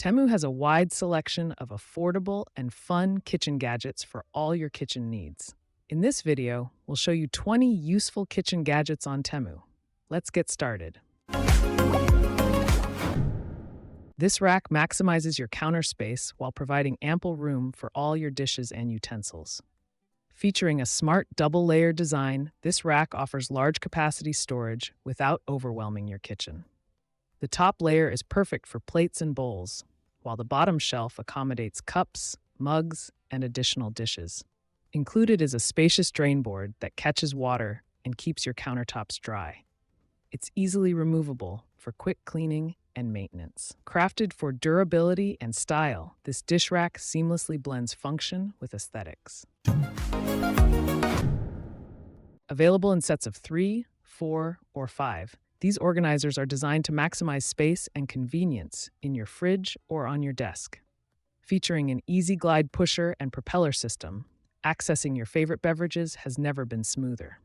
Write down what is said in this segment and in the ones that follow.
Temu has a wide selection of affordable and fun kitchen gadgets for all your kitchen needs. In this video, we'll show you 20 useful kitchen gadgets on Temu. Let's get started. This rack maximizes your counter space while providing ample room for all your dishes and utensils. Featuring a smart double-layer design, this rack offers large capacity storage without overwhelming your kitchen. The top layer is perfect for plates and bowls, while the bottom shelf accommodates cups, mugs, and additional dishes. Included is a spacious drain board that catches water and keeps your countertops dry. It's easily removable for quick cleaning and maintenance. Crafted for durability and style, this dish rack seamlessly blends function with aesthetics. Available in sets of 3, 4, or 5, these organizers are designed to maximize space and convenience in your fridge or on your desk. Featuring an easy glide pusher and propeller system, accessing your favorite beverages has never been smoother.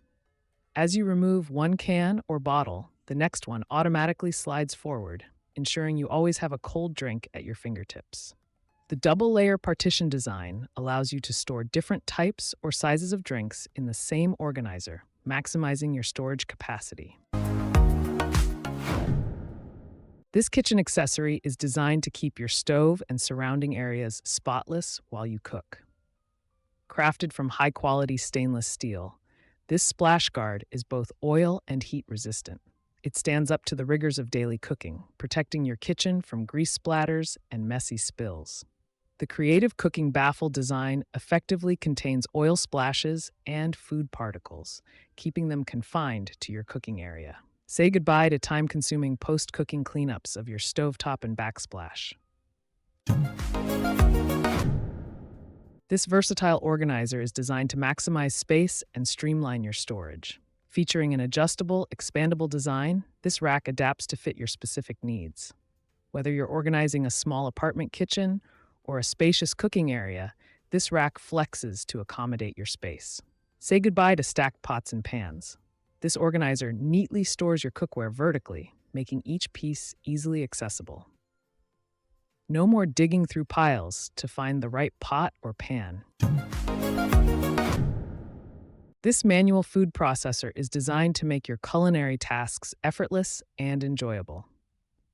As you remove one can or bottle, the next one automatically slides forward, ensuring you always have a cold drink at your fingertips. The double-layer partition design allows you to store different types or sizes of drinks in the same organizer, maximizing your storage capacity. This kitchen accessory is designed to keep your stove and surrounding areas spotless while you cook. Crafted from high-quality stainless steel, this splash guard is both oil and heat resistant. It stands up to the rigors of daily cooking, protecting your kitchen from grease splatters and messy spills. The creative cooking baffle design effectively contains oil splashes and food particles, keeping them confined to your cooking area. Say goodbye to time-consuming post-cooking cleanups of your stovetop and backsplash. This versatile organizer is designed to maximize space and streamline your storage. Featuring an adjustable, expandable design, this rack adapts to fit your specific needs. Whether you're organizing a small apartment kitchen or a spacious cooking area, this rack flexes to accommodate your space. Say goodbye to stacked pots and pans. This organizer neatly stores your cookware vertically, making each piece easily accessible. No more digging through piles to find the right pot or pan. This manual food processor is designed to make your culinary tasks effortless and enjoyable.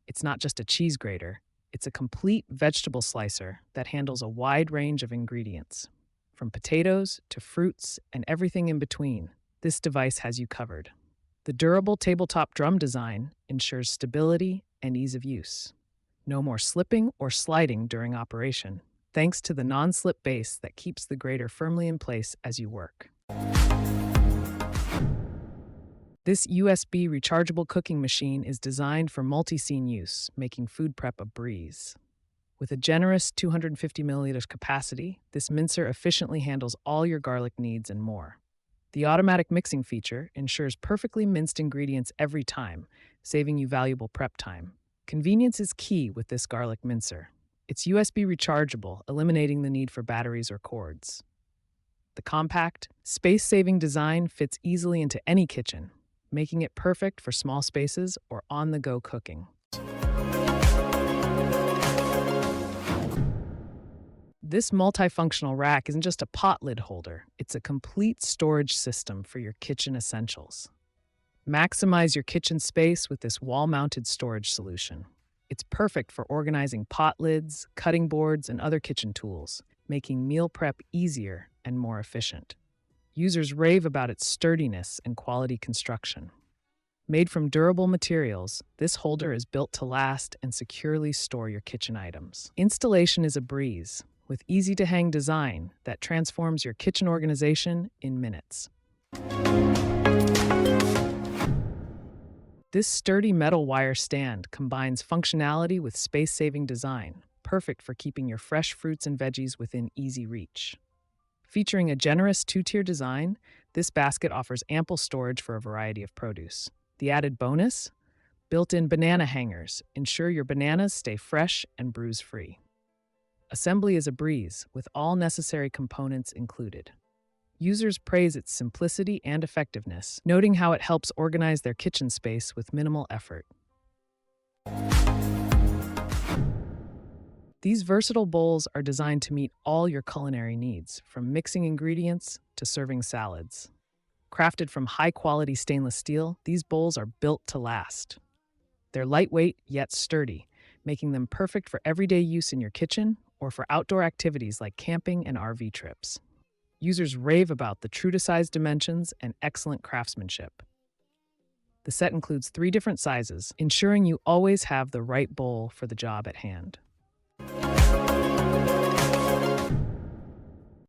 It's not just a cheese grater, it's a complete vegetable slicer that handles a wide range of ingredients. From potatoes to fruits and everything in between, this device has you covered. The durable tabletop drum design ensures stability and ease of use. No more slipping or sliding during operation, thanks to the non-slip base that keeps the grater firmly in place as you work. This USB rechargeable cooking machine is designed for multi-scene use, making food prep a breeze. With a generous 250 milliliters capacity, this mincer efficiently handles all your garlic needs and more. The automatic mixing feature ensures perfectly minced ingredients every time, saving you valuable prep time. Convenience is key with this garlic mincer. It's USB rechargeable, eliminating the need for batteries or cords. The compact, space-saving design fits easily into any kitchen, making it perfect for small spaces or on-the-go cooking. This multifunctional rack isn't just a pot lid holder, it's a complete storage system for your kitchen essentials. Maximize your kitchen space with this wall-mounted storage solution. It's perfect for organizing pot lids, cutting boards, and other kitchen tools, making meal prep easier and more efficient. Users rave about its sturdiness and quality construction. Made from durable materials, this holder is built to last and securely store your kitchen items. Installation is a breeze, with easy-to-hang design that transforms your kitchen organization in minutes. This sturdy metal wire stand combines functionality with space-saving design, perfect for keeping your fresh fruits and veggies within easy reach. Featuring a generous two-tier design, this basket offers ample storage for a variety of produce. The added bonus? Built-in banana hangers ensure your bananas stay fresh and bruise-free. Assembly is a breeze, with all necessary components included. Users praise its simplicity and effectiveness, noting how it helps organize their kitchen space with minimal effort. These versatile bowls are designed to meet all your culinary needs, from mixing ingredients to serving salads. Crafted from high-quality stainless steel, these bowls are built to last. They're lightweight yet sturdy, making them perfect for everyday use in your kitchen or for outdoor activities like camping and RV trips. Users rave about the true-to-size dimensions and excellent craftsmanship. The set includes 3 different sizes, ensuring you always have the right bowl for the job at hand.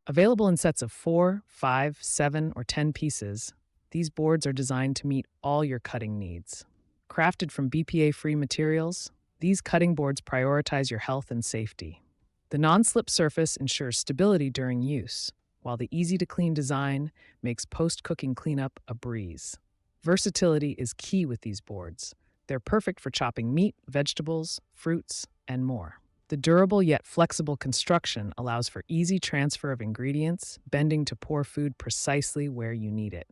Available in sets of 4, 5, 7, or 10 pieces, these boards are designed to meet all your cutting needs. Crafted from BPA-free materials, these cutting boards prioritize your health and safety. The non-slip surface ensures stability during use, while the easy-to-clean design makes post-cooking cleanup a breeze. Versatility is key with these boards. They're perfect for chopping meat, vegetables, fruits, and more. The durable yet flexible construction allows for easy transfer of ingredients, bending to pour food precisely where you need it.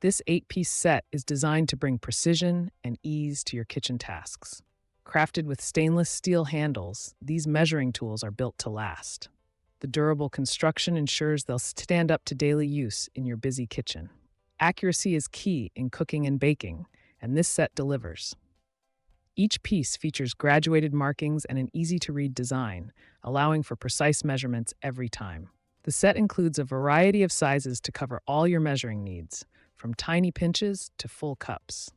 This 8-piece set is designed to bring precision and ease to your kitchen tasks. Crafted with stainless steel handles, these measuring tools are built to last. The durable construction ensures they'll stand up to daily use in your busy kitchen. Accuracy is key in cooking and baking, and this set delivers. Each piece features graduated markings and an easy-to-read design, allowing for precise measurements every time. The set includes a variety of sizes to cover all your measuring needs, from tiny pinches to full cups.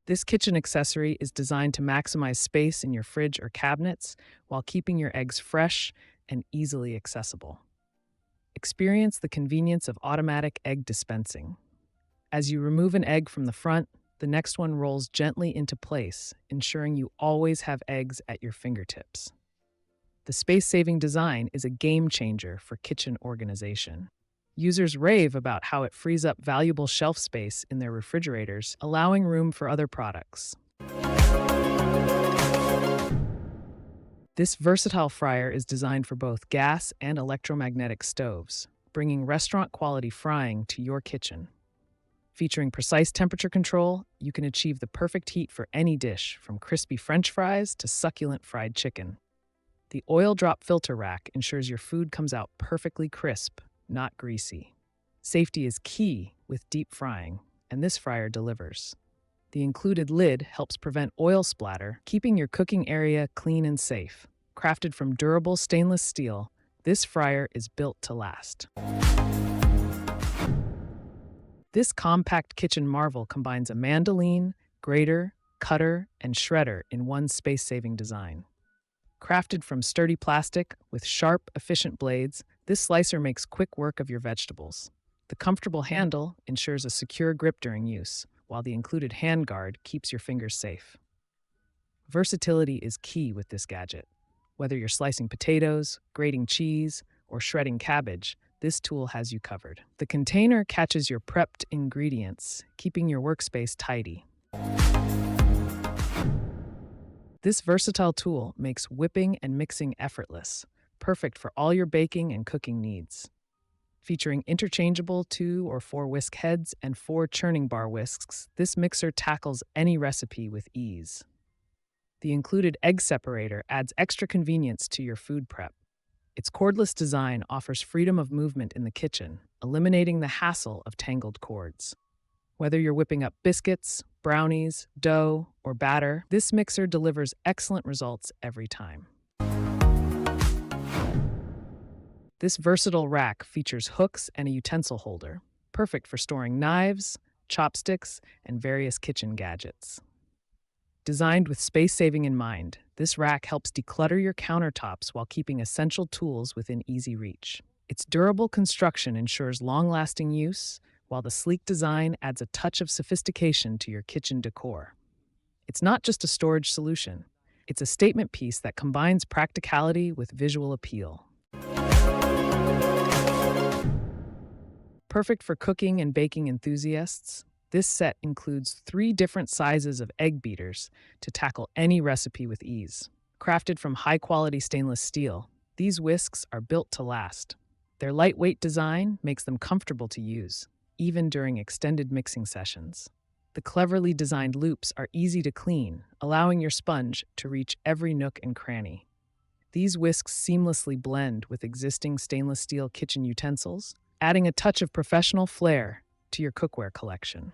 This kitchen accessory is designed to maximize space in your fridge or cabinets while keeping your eggs fresh and easily accessible. Experience the convenience of automatic egg dispensing. As you remove an egg from the front, the next one rolls gently into place, ensuring you always have eggs at your fingertips. The space-saving design is a game changer for kitchen organization. Users rave about how it frees up valuable shelf space in their refrigerators, allowing room for other products. This versatile fryer is designed for both gas and electromagnetic stoves, bringing restaurant-quality frying to your kitchen. Featuring precise temperature control, you can achieve the perfect heat for any dish, from crispy French fries to succulent fried chicken. The oil drop filter rack ensures your food comes out perfectly crisp, not greasy. Safety is key with deep frying, and this fryer delivers. The included lid helps prevent oil splatter, keeping your cooking area clean and safe. Crafted from durable stainless steel, this fryer is built to last. This compact kitchen marvel combines a mandolin, grater, cutter, and shredder in one space-saving design. Crafted from sturdy plastic with sharp, efficient blades, this slicer makes quick work of your vegetables. The comfortable handle ensures a secure grip during use, while the included handguard keeps your fingers safe. Versatility is key with this gadget. Whether you're slicing potatoes, grating cheese, or shredding cabbage, this tool has you covered. The container catches your prepped ingredients, keeping your workspace tidy. This versatile tool makes whipping and mixing effortless, perfect for all your baking and cooking needs. Featuring interchangeable 2 or 4 whisk heads and 4 churning bar whisks, this mixer tackles any recipe with ease. The included egg separator adds extra convenience to your food prep. Its cordless design offers freedom of movement in the kitchen, eliminating the hassle of tangled cords. Whether you're whipping up biscuits, brownies, dough, or batter, this mixer delivers excellent results every time. This versatile rack features hooks and a utensil holder, perfect for storing knives, chopsticks, and various kitchen gadgets. Designed with space-saving in mind, this rack helps declutter your countertops while keeping essential tools within easy reach. Its durable construction ensures long-lasting use, while the sleek design adds a touch of sophistication to your kitchen decor. It's not just a storage solution, it's a statement piece that combines practicality with visual appeal. Perfect for cooking and baking enthusiasts, this set includes 3 different sizes of egg beaters to tackle any recipe with ease. Crafted from high-quality stainless steel, these whisks are built to last. Their lightweight design makes them comfortable to use, even during extended mixing sessions. The cleverly designed loops are easy to clean, allowing your sponge to reach every nook and cranny. These whisks seamlessly blend with existing stainless steel kitchen utensils, adding a touch of professional flair to your cookware collection.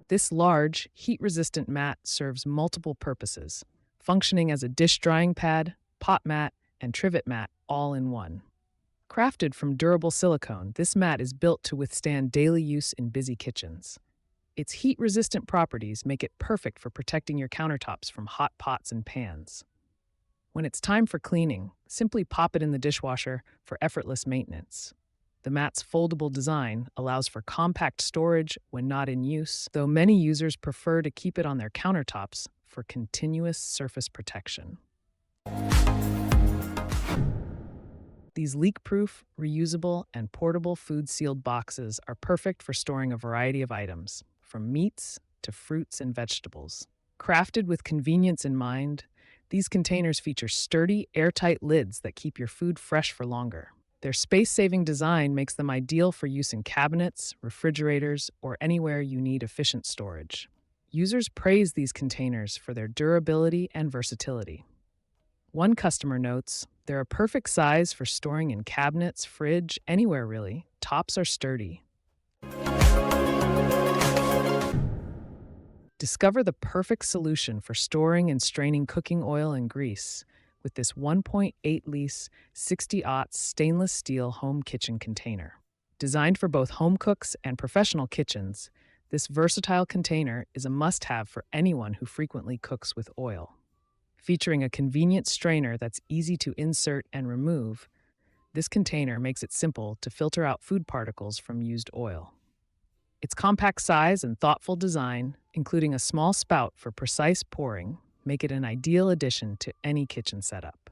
This large, heat-resistant mat serves multiple purposes, functioning as a dish drying pad, pot mat, and trivet mat all in one. Crafted from durable silicone, this mat is built to withstand daily use in busy kitchens. Its heat-resistant properties make it perfect for protecting your countertops from hot pots and pans. When it's time for cleaning, simply pop it in the dishwasher for effortless maintenance. The mat's foldable design allows for compact storage when not in use, though many users prefer to keep it on their countertops for continuous surface protection. These leak-proof, reusable, and portable food-sealed boxes are perfect for storing a variety of items, from meats to fruits and vegetables. Crafted with convenience in mind, these containers feature sturdy, airtight lids that keep your food fresh for longer. Their space-saving design makes them ideal for use in cabinets, refrigerators, or anywhere you need efficient storage. Users praise these containers for their durability and versatility. One customer notes, "They're a perfect size for storing in cabinets, fridge, anywhere really. Tops are sturdy." Discover the perfect solution for storing and straining cooking oil and grease with this 1.8-litre 60-aught stainless steel home kitchen container. Designed for both home cooks and professional kitchens, this versatile container is a must-have for anyone who frequently cooks with oil. Featuring a convenient strainer that's easy to insert and remove, this container makes it simple to filter out food particles from used oil. Its compact size and thoughtful design, including a small spout for precise pouring, make it an ideal addition to any kitchen setup.